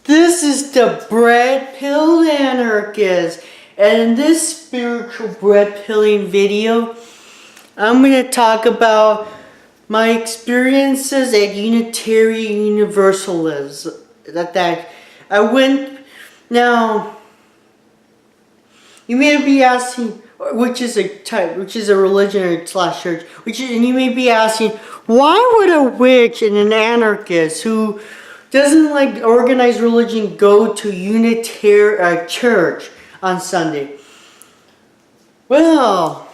This is the Bread Pill Anarchist, and in this spiritual bread pilling video, I'm going to talk about my experiences at Unitarian Universalist. That I went. Now, you may be asking, which is a religion slash church, and you may be asking, why would a witch and an anarchist who doesn't like organized religion go to Unitarian church on Sunday? Well,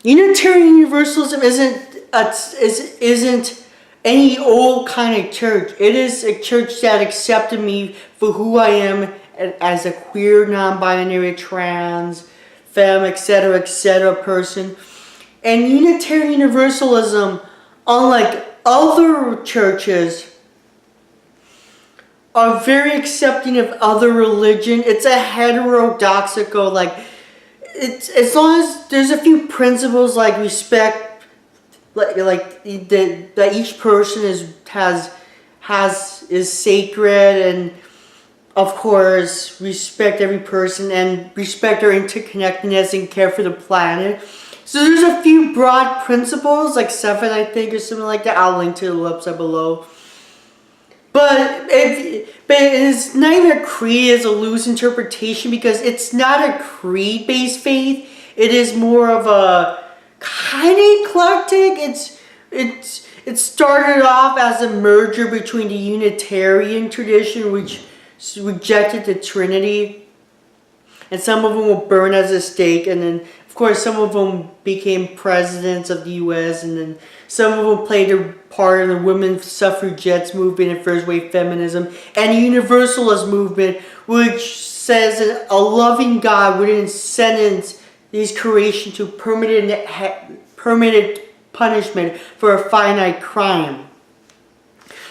Unitarian Universalism isn't any old kind of church. It is a church that accepted me for who I am as a queer, non-binary, trans, femme, etc. person. And Unitarian Universalism, unlike other churches, are very accepting of other religion. It's a heterodoxical, it's as long as there's a few principles like respect, that each person is sacred, and of course respect every person and respect our interconnectedness and care for the planet. So there's a few broad principles, like 7 I think, or something like that. I'll link to the website below. But it's not even a creed, it's a loose interpretation, because it's not a creed-based faith. It is more of a kind of eclectic. It started off as a merger between the Unitarian tradition, which rejected the Trinity, and some of them were burned as a stake, and then of course some of them became presidents of the U.S., and then some of them played a part in the women's suffragettes movement and first wave feminism, and the Universalist movement, which says that a loving God wouldn't sentence these creation to permanent punishment for a finite crime.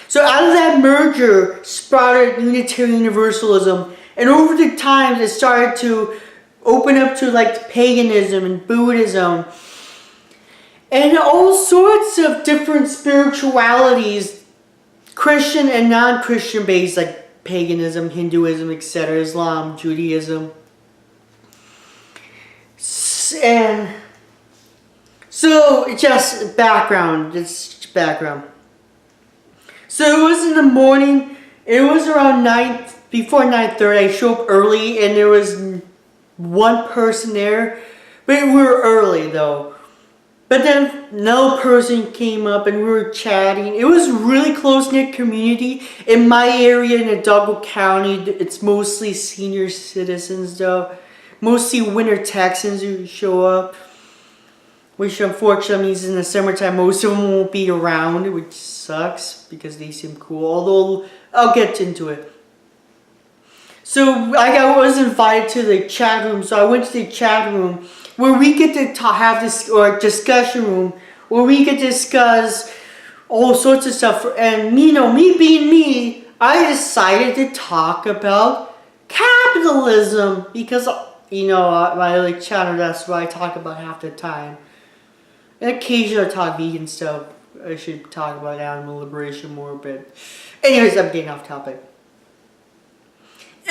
So out of that merger sprouted Unitarian Universalism, and over the time it started to open up to paganism and Buddhism and all sorts of different spiritualities, Christian and non-Christian based, like paganism, Hinduism, etc., Islam, Judaism. And so just background. So it was in the morning. It was around before 9:30. I showed up early, and there was one person there, but we were early though. But then no person came up, and we were chatting. It was a really close-knit community. In my area in Hidalgo County, it's mostly senior citizens though. Mostly winter Texans who show up, which unfortunately means in the summertime most of them won't be around, which sucks because they seem cool, although I'll get into it. So I was invited to the chat room, so I went to the chat room where we get to have this, or discussion room, where we could discuss all sorts of stuff. And me being me, I decided to talk about capitalism because, my channel, that's what I talk about half the time. And occasionally I talk vegan stuff. I should talk about animal liberation more, but anyways, I'm getting off topic.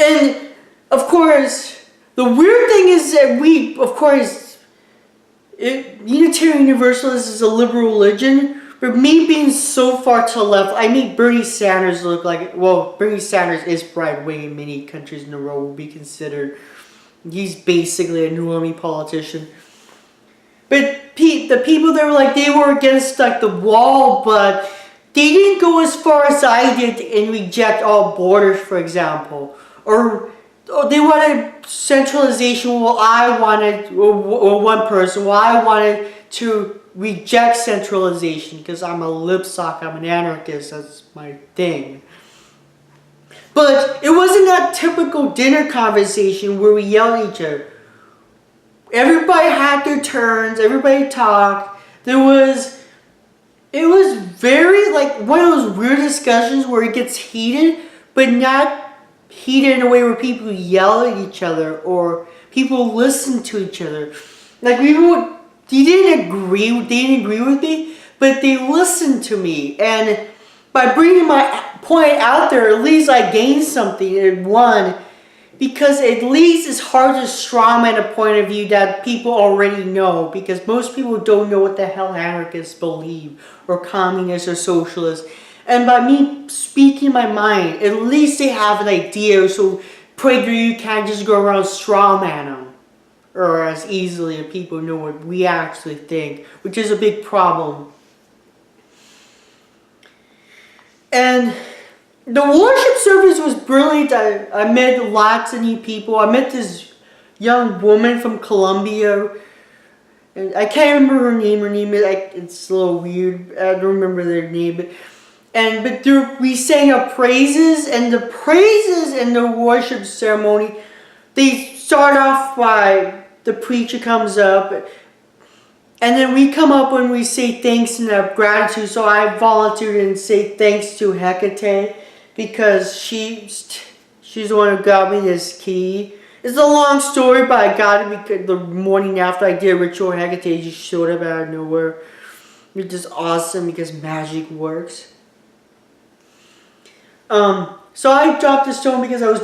And of course, the weird thing is that Unitarian Universalist is a liberal religion, but me being so far to the left, I made Bernie Sanders look like, Bernie Sanders is right wing in many countries in the world, will be considered. He's basically a normie politician. But the people that were they were against the wall, but they didn't go as far as I did and reject all borders, for example. Or they wanted centralization, I wanted to reject centralization because I'm a lipsock, I'm an anarchist, that's my thing. But it wasn't that typical dinner conversation where we yell at each other. Everybody had their turns, everybody talked. It was very one of those weird discussions where it gets heated, but not heated in a way where people yell at each other or people listen to each other. They didn't agree with me, but they listened to me. And by bringing my point out there, at least I gained something. It won. Because at least it's hard to strawman a point of view that people already know. Because most people don't know what the hell anarchists believe, or communists, or socialists. And by me speaking my mind, at least they have an idea. So you can't just go around strawman them, or as easily as people know what we actually think, which is a big problem. And the worship service was brilliant. I met lots of new people. I met this young woman from Colombia. And I can't remember her name. Her name is, it's a little weird. I don't remember their name. But we sang our praises. And the praises in the worship ceremony, they start off by the preacher comes up. And then we come up when we say thanks and gratitude. So I volunteered and say thanks to Hecate. Because she's the one who got me this key. It's a long story, but I got it because the morning after I did a ritual, Hecate just showed up out of nowhere. Which is awesome because magic works. So I dropped the stone because I was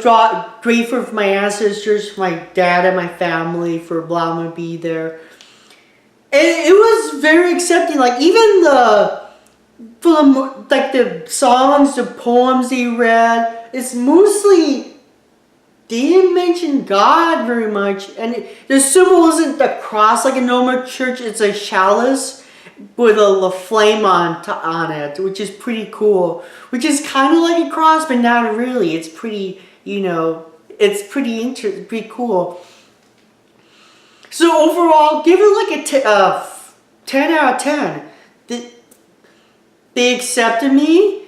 grateful for my ancestors, for my dad and my family for allowing me to be there. And it was very accepting. Like even the songs, the poems they read, it's mostly, they didn't mention God very much. And the symbol isn't the cross like a normal church, it's a chalice with a flame on it, which is pretty cool. Which is kind of like a cross, but not really. It's pretty, it's pretty cool. So overall, give it like a 10 out of 10. They accepted me,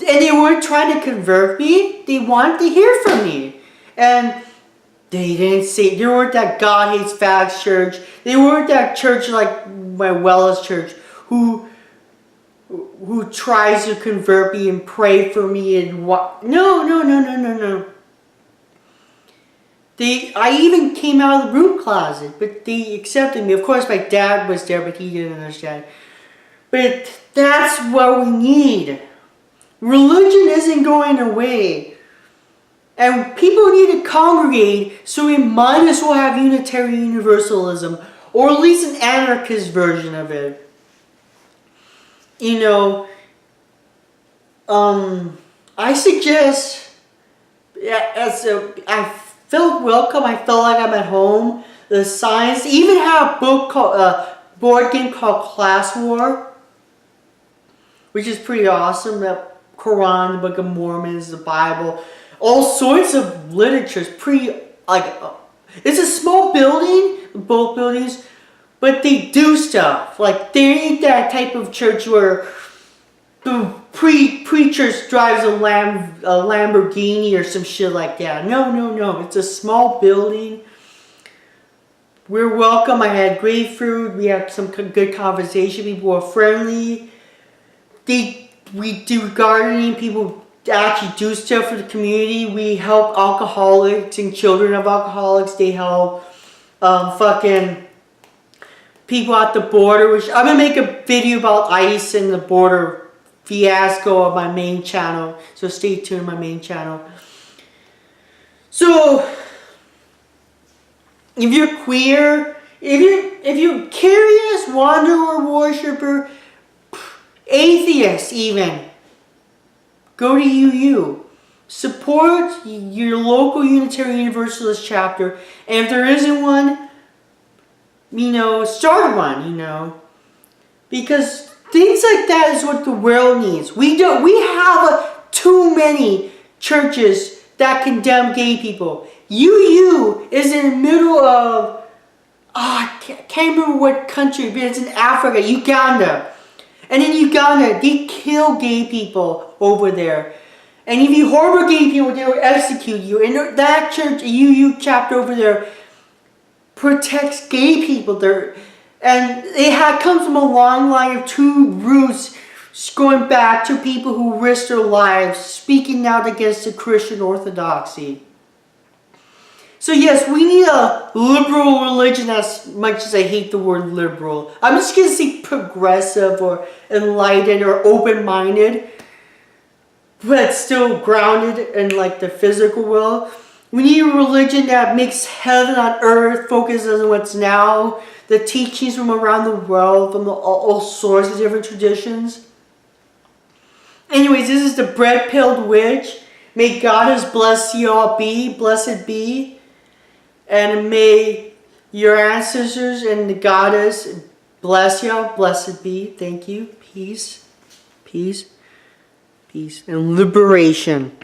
and they weren't trying to convert me. They wanted to hear from me. And they didn't say, they weren't that God hates fags church. They weren't that church like my Wellers church who tries to convert me and pray for me and what. No. I even came out of the room closet, but they accepted me. Of course, my dad was there, but he didn't understand. But that's what we need. Religion isn't going away. And people need to congregate, so we might as well have Unitarian Universalism, or at least an anarchist version of it. I suggest, I felt welcome, I felt like I'm at home. The signs, even have a board game called Class War, which is pretty awesome. The Quran, the Book of Mormon, the Bible, all sorts of literature. It's pretty, it's a small building, both buildings, but they do stuff. Like, they ain't that type of church where the preacher drives a Lamborghini or some shit like that. No. It's a small building. We're welcome. I had great food. We had some good conversation. People were friendly. We do gardening. People actually do stuff for the community. We help alcoholics and children of alcoholics. They help people at the border. Which I'm gonna make a video about ICE and the border fiasco on my main channel. So stay tuned on my main channel. So if you're queer, if you're curious, wanderer, worshiper, atheist even, go to UU. Support your local Unitarian Universalist chapter. And if there isn't one, start one, Because things like that is what the world needs. We have too many churches that condemn gay people. UU is in the middle of, I can't remember what country, but it's in Africa, Uganda. And in Uganda, they kill gay people over there. And if you harbor gay people, they will execute you. And that church, UU chapter over there, protects gay people there. And it comes from a long line of two roots going back to people who risked their lives speaking out against the Christian orthodoxy. So yes, we need a liberal religion as much as I hate the word liberal. I'm just going to say progressive or enlightened or open-minded. but still grounded in like the physical world. We need a religion that makes heaven on earth, focuses on what's now, the teachings from around the world, from all sorts of different traditions. Anyways, this is the bread-pilled witch. May Goddess bless you all be, blessed be. And may your ancestors and the Goddess bless you all, blessed be. Thank you. Peace, peace, peace, and liberation.